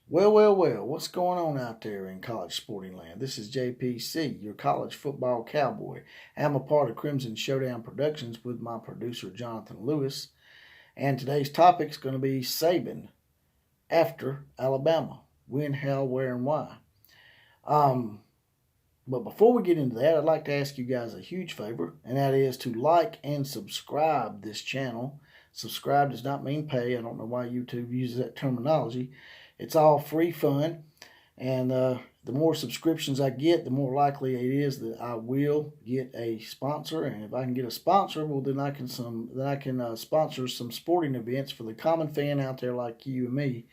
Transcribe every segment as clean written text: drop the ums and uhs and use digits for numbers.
Well, what's going on out there in college sporting land? This is JPC, your college football cowboy. I'm a part of Crimson Showdown Productions with my producer, Jonathan Lewis. And today's topic is going to be Saban after Alabama. When, how, where, and why. Um, but before we get into that, I'd like to ask you guys a huge favor, and that is to like and subscribe this channel. Subscribe does not mean pay. I don't know why YouTube uses that terminology. It's all free fun, and the more subscriptions I get, the more likely it is that I will get a sponsor. And if I can get a sponsor, well, then I can sponsor some sporting events for the common fan out there like you and me.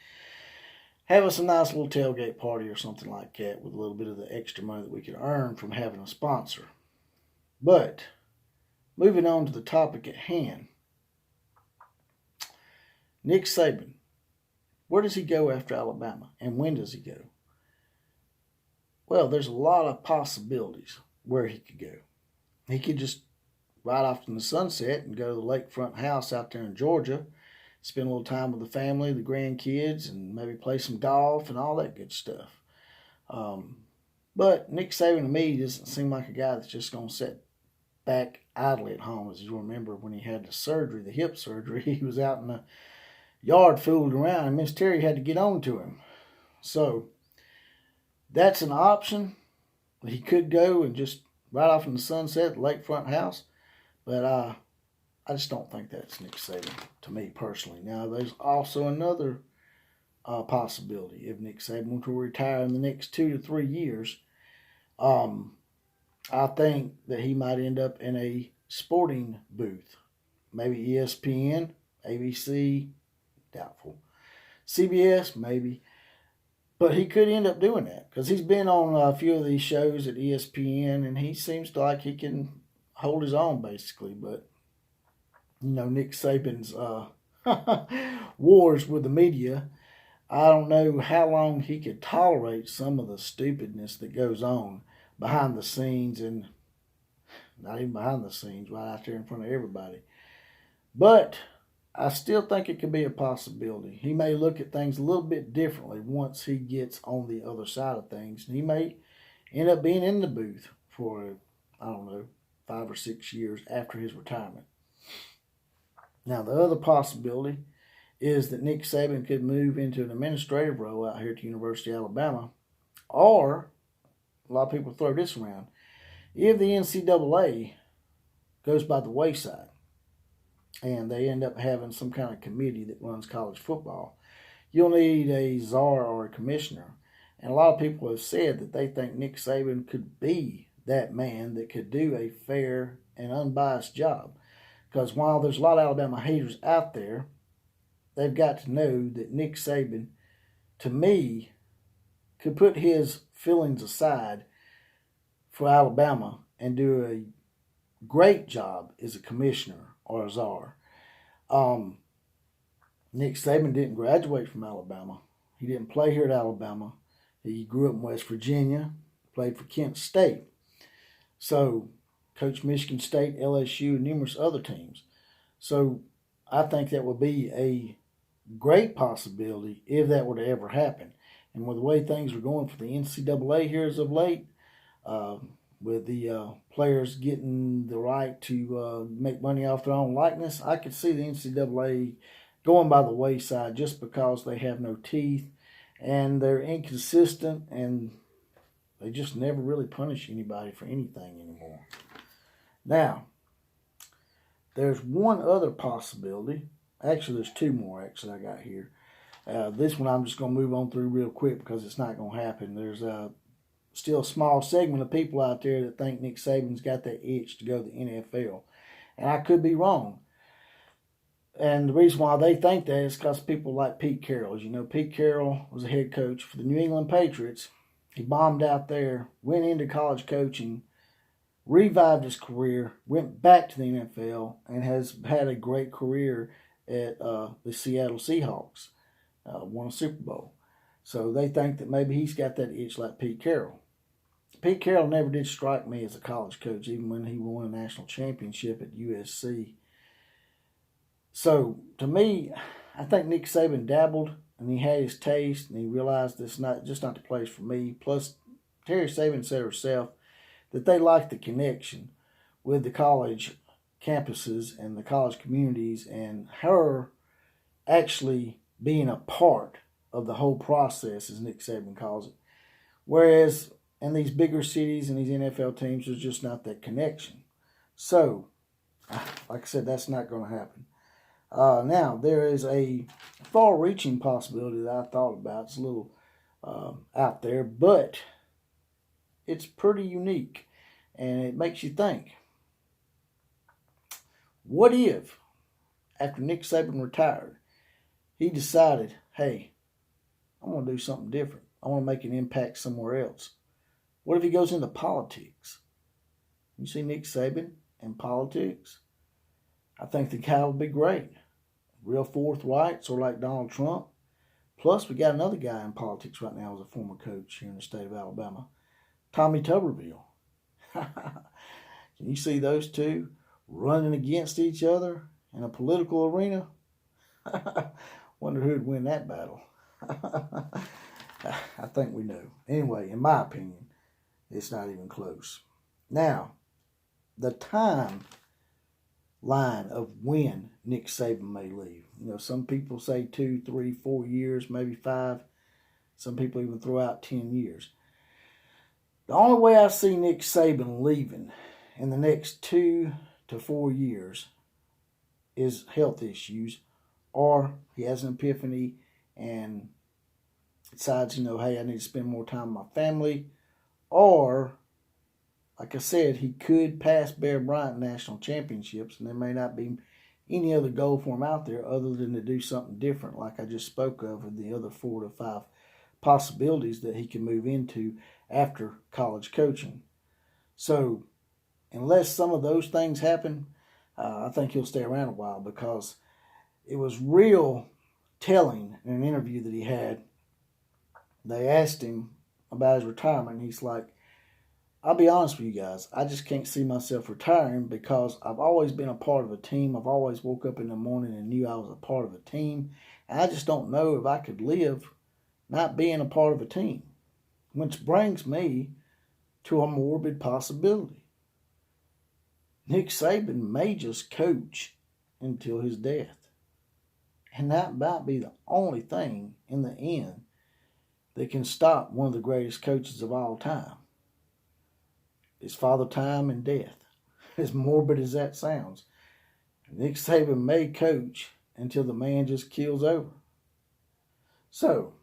Have us a nice little tailgate party or something like that with a little bit of the extra money that we could earn from having a sponsor. But moving on to the topic at hand, Nick Saban. Where does he go after Alabama, and when does he go? Well, there's a lot of possibilities where he could go. He could just ride off in the sunset and go to the lakefront house out there in Georgia, spend a little time with the family, the grandkids, and maybe play some golf and all that good stuff. But Nick Saban to me doesn't seem like a guy that's just going to sit back idly at home. As you remember, when he had the surgery, the hip surgery, he was out in the yard fooling around, and Miss Terry had to get on to him. So that's an option. He could go and just ride off in the sunset at the lakefront house, but I just don't think that's Nick Saban to me personally. Now, there's also another possibility. If Nick Saban were to retire in the next 2 to 3 years, I think that he might end up in a sporting booth. Maybe ESPN, ABC, doubtful. CBS, maybe. But he could end up doing that because he's been on a few of these shows at ESPN, and he seems like he can hold his own, basically. But, Nick Saban's wars with the media, I don't know how long he could tolerate some of the stupidness that goes on behind the scenes, and not even behind the scenes, right out there in front of everybody. But I still think it could be a possibility. He may look at things a little bit differently once he gets on the other side of things. And he may end up being in the booth for, 5 or 6 years after his retirement. Now, the other possibility is that Nick Saban could move into an administrative role out here at the University of Alabama. Or, a lot of people throw this around, if the NCAA goes by the wayside, and they end up having some kind of committee that runs college football, you'll need a czar or a commissioner. And a lot of people have said that they think Nick Saban could be that man that could do a fair and unbiased job. Because while there's a lot of Alabama haters out there, they've got to know that Nick Saban, to me, could put his feelings aside for Alabama and do a great job as a commissioner or a czar. Nick Saban didn't graduate from Alabama. He didn't play here at Alabama. He grew up in West Virginia, played for Kent State. So, coached Michigan State, LSU, and numerous other teams. So, I think that would be a great possibility if that were to ever happen. And with the way things are going for the NCAA here as of late, with the players getting the right to make money off their own likeness, I could see the NCAA going by the wayside just because they have no teeth and they're inconsistent and they just never really punish anybody for anything anymore. Now, there's one other possibility. Actually, there's two more I got here. This one I'm just going to move on through real quick because it's not going to happen. There's still a small segment of people out there that think Nick Saban's got that itch to go to the NFL. And I could be wrong. And the reason why they think that is because people like Pete Carroll. As you know, Pete Carroll was a head coach for the New England Patriots. He bombed out there, went into college coaching, revived his career, went back to the NFL, and has had a great career at the Seattle Seahawks. Won a Super Bowl. So they think that maybe he's got that itch like Pete Carroll. Pete Carroll never did strike me as a college coach, even when he won a national championship at USC. So, to me, I think Nick Saban dabbled and he had his taste, and he realized it's not the place for me. Plus, Terry Saban said herself that they liked the connection with the college campuses and the college communities, and her actually being a part of the whole process, as Nick Saban calls it. Whereas in these bigger cities and these NFL teams, there's just not that connection. So, like I said, that's not going to happen. Now, there is a far-reaching possibility that I thought about. It's a little out there, but it's pretty unique, and it makes you think. What if, after Nick Saban retired, he decided, hey, I want to do something different. I want to make an impact somewhere else. What if he goes into politics? You see Nick Saban in politics? I think the guy would be great. Real forthright, sort of like Donald Trump. Plus, we got another guy in politics right now as a former coach here in the state of Alabama, Tommy Tuberville. Can you see those two running against each other in a political arena? Wonder who'd win that battle. I think we know. Anyway, in my opinion, it's not even close. Now, the time line of when Nick Saban may leave. You know, some people say 2, 3, 4 years, maybe 5. Some people even throw out 10 years. The only way I see Nick Saban leaving in the next 2 to 4 years is health issues, or he has an epiphany and decides, hey, I need to spend more time with my family, or, like I said, he could pass Bear Bryant national championships, and there may not be any other goal for him out there other than to do something different, like I just spoke of with the other 4 to 5 possibilities that he can move into after college coaching. So, unless some of those things happen, I think he'll stay around a while, because it was real telling in an interview that he had. They asked him about his retirement, and he's like, I'll be honest with you guys, I just can't see myself retiring because I've always been a part of a team. I've always woke up in the morning and knew I was a part of a team. And I just don't know if I could live not being a part of a team. Which brings me to a morbid possibility. Nick Saban may just coach until his death. And that might be the only thing in the end that can stop one of the greatest coaches of all time. It's Father Time and death. As morbid as that sounds. Nick Saban may coach until the man just keels over. So,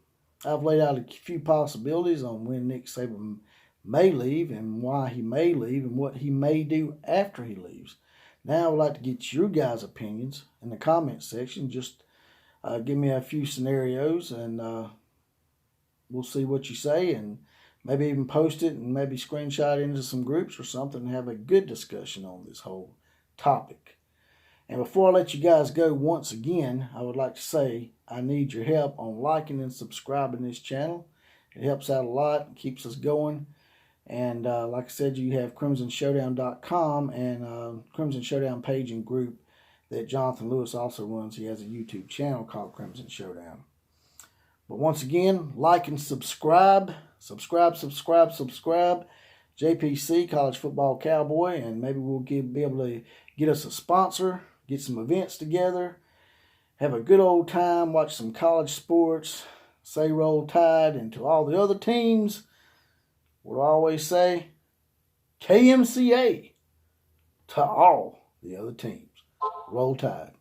I've laid out a few possibilities on when Nick Saban may leave and why he may leave and what he may do after he leaves. Now, I would like to get your guys' opinions in the comment section. Just give me a few scenarios, and we'll see what you say, and maybe even post it and maybe screenshot it into some groups or something and have a good discussion on this whole topic. And before I let you guys go, once again, I would like to say I need your help on liking and subscribing this channel. It helps out a lot and keeps us going. And like I said, you have CrimsonShowdown.com and Crimson Showdown page and group that Jonathan Lewis also runs. He has a YouTube channel called Crimson Showdown. But once again, like and subscribe. Subscribe. JPC, College Football Cowboy, and maybe we'll be able to get us a sponsor, get some events together, have a good old time, watch some college sports, say Roll Tide, and to all the other teams, what I always say, KMCA to all the other teams. Roll Tide.